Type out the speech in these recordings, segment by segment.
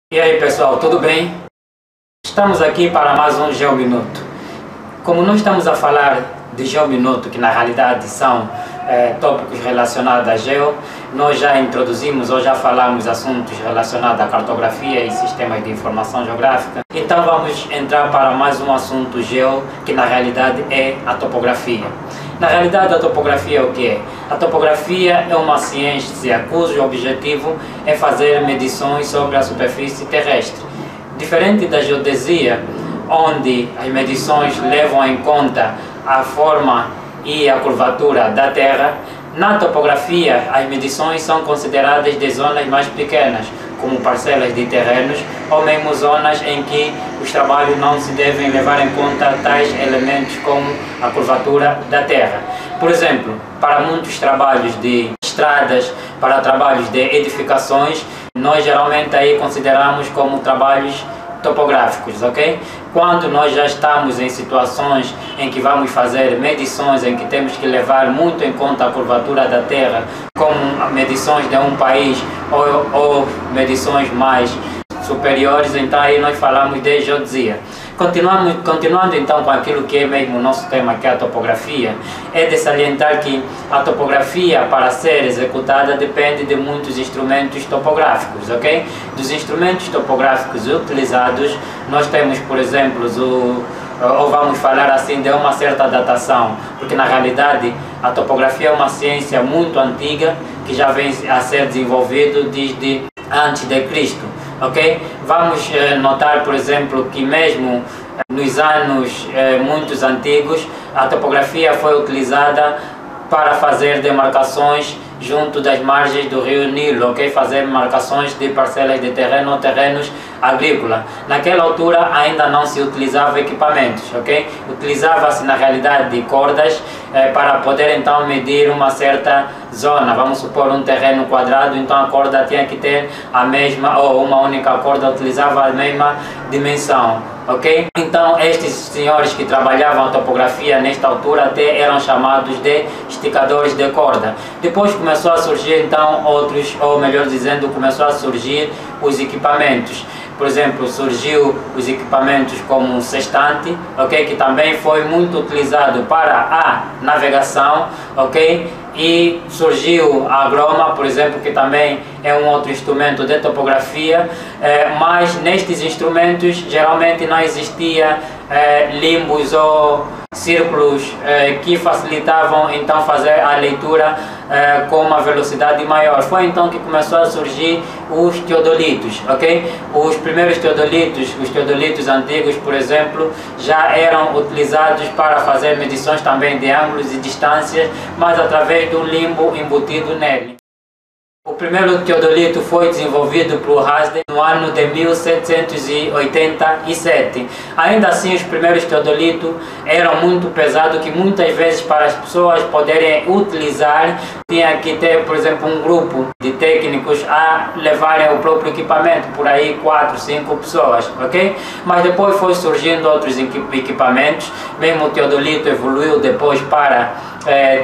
E aí pessoal, tudo bem? Estamos aqui para mais um Geominuto. Como nós estamos a falar de Geominuto, que na realidade são tópicos relacionados a geo, nós já introduzimos ou já falamos assuntos relacionados à cartografia e sistemas de informação geográfica. Então vamos entrar para mais um assunto geo, que na realidade é a topografia. Na realidade, a topografia é o que é? A topografia é uma ciência cujo objetivo é fazer medições sobre a superfície terrestre. Diferente da geodesia, onde as medições levam em conta a forma e a curvatura da Terra, na topografia as medições são consideradas de zonas mais pequenas, como parcelas de terrenos ou mesmo zonas em que os trabalhos não se devem levar em conta tais elementos como a curvatura da Terra. Por exemplo, para muitos trabalhos de estradas, para trabalhos de edificações, nós geralmente aí consideramos como trabalhos topográficos, ok? Quando nós já estamos em situações em que vamos fazer medições, em que temos que levar muito em conta a curvatura da Terra, como medições de um país ou medições mais superiores, então aí nós falamos de geodesia. Continuando então com aquilo que é mesmo o nosso tema, que é a topografia, é de salientar que a topografia, para ser executada, depende de muitos instrumentos topográficos, ok? Dos instrumentos topográficos utilizados, nós temos, por exemplo, ou vamos falar assim, de uma certa datação, porque na realidade a topografia é uma ciência muito antiga, que já vem a ser desenvolvido desde antes de Cristo. Ok? Vamos notar, por exemplo, que mesmo nos anos muito antigos, a topografia foi utilizada para fazer demarcações junto das margens do rio Nilo, ok? Fazer marcações de parcelas de terreno ou terrenos agrícolas. Naquela altura ainda não se utilizava equipamentos, ok? Utilizava-se na realidade cordas para poder então medir uma certa zona. Vamos supor um terreno quadrado, então a corda tinha que ter a mesma, ou uma única corda utilizava a mesma dimensão, ok? Então estes senhores que trabalhavam a topografia nesta altura até eram chamados de esticadores de corda. Depois começou a surgir então outros, ou melhor dizendo, começou a surgir os equipamentos. Por exemplo, surgiu os equipamentos como o sextante, ok, que também foi muito utilizado para a navegação, ok, e surgiu a groma, por exemplo, que também é um outro instrumento de topografia, mas nestes instrumentos geralmente não existia limbos ou círculos que facilitavam então fazer a leitura com uma velocidade maior. Foi então que começou a surgir os teodolitos, ok? Os primeiros teodolitos, os teodolitos antigos, por exemplo, já eram utilizados para fazer medições também de ângulos e distâncias, mas através do limbo embutido nele. O primeiro teodolito foi desenvolvido por Hasden no ano de 1787. Ainda assim, os primeiros teodolitos eram muito pesados, que muitas vezes para as pessoas poderem utilizar, tinha que ter, por exemplo, um grupo de técnicos a levarem o próprio equipamento, por aí 4, 5 pessoas, ok? Mas depois foi surgindo outros equipamentos, mesmo o teodolito evoluiu depois para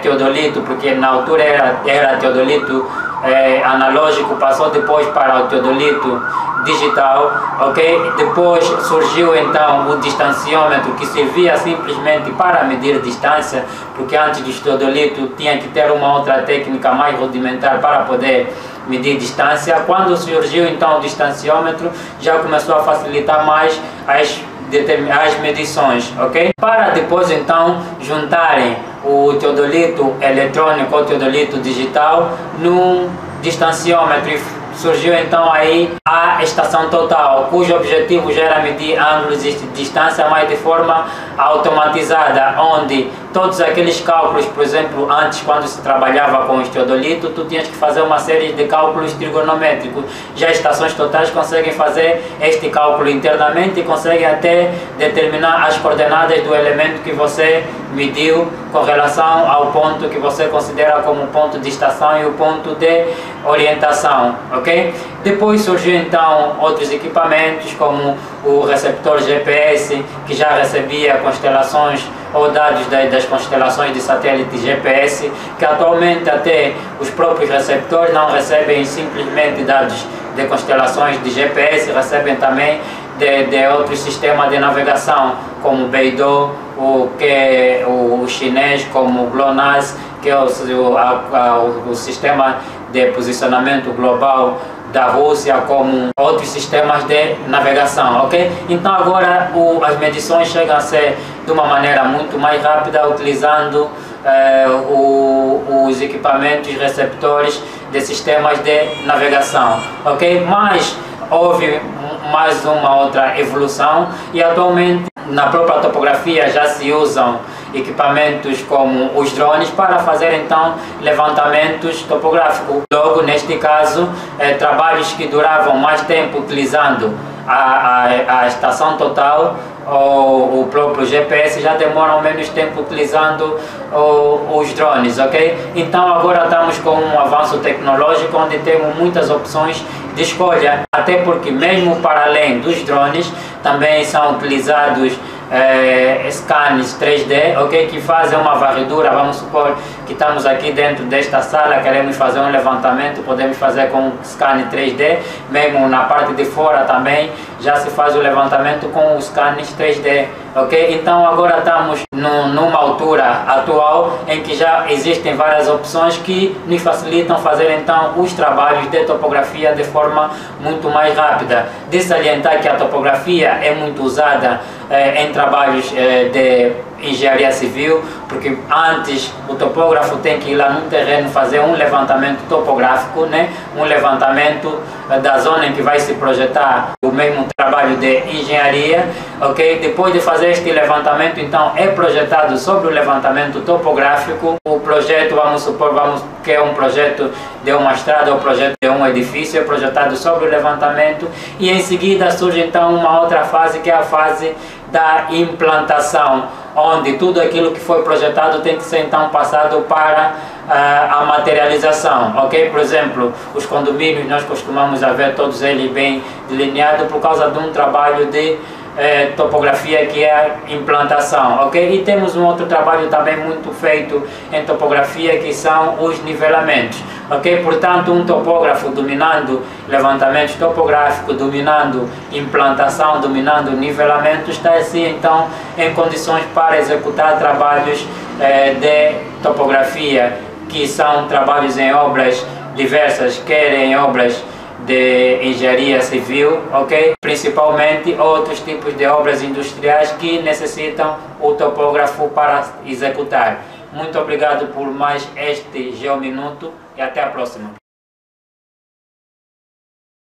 teodolito, porque na altura era teodolito analógico, passou depois para o teodolito digital, ok? Depois surgiu então o distanciômetro, que servia simplesmente para medir distância, porque antes do teodolito tinha que ter uma outra técnica mais rudimentar para poder medir distância. Quando surgiu então o distanciômetro, já começou a facilitar mais as medições, ok? Para depois então juntarem o teodolito eletrônico ou teodolito digital num distanciômetro, surgiu então aí a estação total, cujo objetivo já era medir ângulos e distância, mas de forma automatizada, onde todos aqueles cálculos, por exemplo, antes quando se trabalhava com o teodolito, tu tinhas que fazer uma série de cálculos trigonométricos. Já as estações totais conseguem fazer este cálculo internamente e conseguem até determinar as coordenadas do elemento que você mediu com relação ao ponto que você considera como ponto de estação e o ponto de orientação, ok? Depois surgiu então outros equipamentos como o receptor GPS, que já recebia constelações ou dados das constelações de satélite GPS, que atualmente até os próprios receptores não recebem simplesmente dados de constelações de GPS, recebem também de outros sistemas de navegação, como Beidou, o chinês, como o GLONASS, que é o sistema de posicionamento global da Rússia, como outros sistemas de navegação, ok? Então agora as medições chegam a ser de uma maneira muito mais rápida, utilizando os equipamentos receptores de sistemas de navegação, ok? Mas houve mais uma outra evolução e atualmente na própria topografia já se usam equipamentos como os drones para fazer então levantamentos topográficos. Logo, neste caso, trabalhos que duravam mais tempo utilizando a estação total ou o próprio GPS já demoram menos tempo utilizando os drones, ok? Então agora estamos com um avanço tecnológico onde temos muitas opções de escolha, até porque mesmo para além dos drones também são utilizados scans 3D, ok, que fazem uma varredura. Vamos supor que estamos aqui dentro desta sala, queremos fazer um levantamento, podemos fazer com scan 3D, mesmo na parte de fora também já se faz o levantamento com os scans 3D, ok? Então agora estamos numa altura atual em que já existem várias opções que nos facilitam fazer então os trabalhos de topografia de forma muito mais rápida. De salientar que a topografia é muito usada em trabalhos de engenharia civil, porque antes o topógrafo tem que ir lá no terreno fazer um levantamento topográfico, né? Um levantamento da zona em que vai se projetar o mesmo trabalho de engenharia, ok? Depois de fazer este levantamento, então é projetado sobre o levantamento topográfico o projeto, vamos supor, que é um projeto de uma estrada ou projeto de um edifício, é projetado sobre o levantamento e em seguida surge então uma outra fase, que é a fase da implantação, onde tudo aquilo que foi projetado tem que ser então passado para a materialização, ok? Por exemplo, os condomínios nós costumamos ver todos eles bem delineados por causa de um trabalho de topografia que é a implantação, ok? E temos um outro trabalho também muito feito em topografia que são os nivelamentos, ok? Portanto, um topógrafo dominando levantamento topográfico, dominando implantação, dominando nivelamento, está assim então em condições para executar trabalhos de topografia, que são trabalhos em obras diversas, quer em obras de engenharia civil, ok? Principalmente outros tipos de obras industriais que necessitam o topógrafo para executar. Muito obrigado por mais este Geominuto e até a próxima.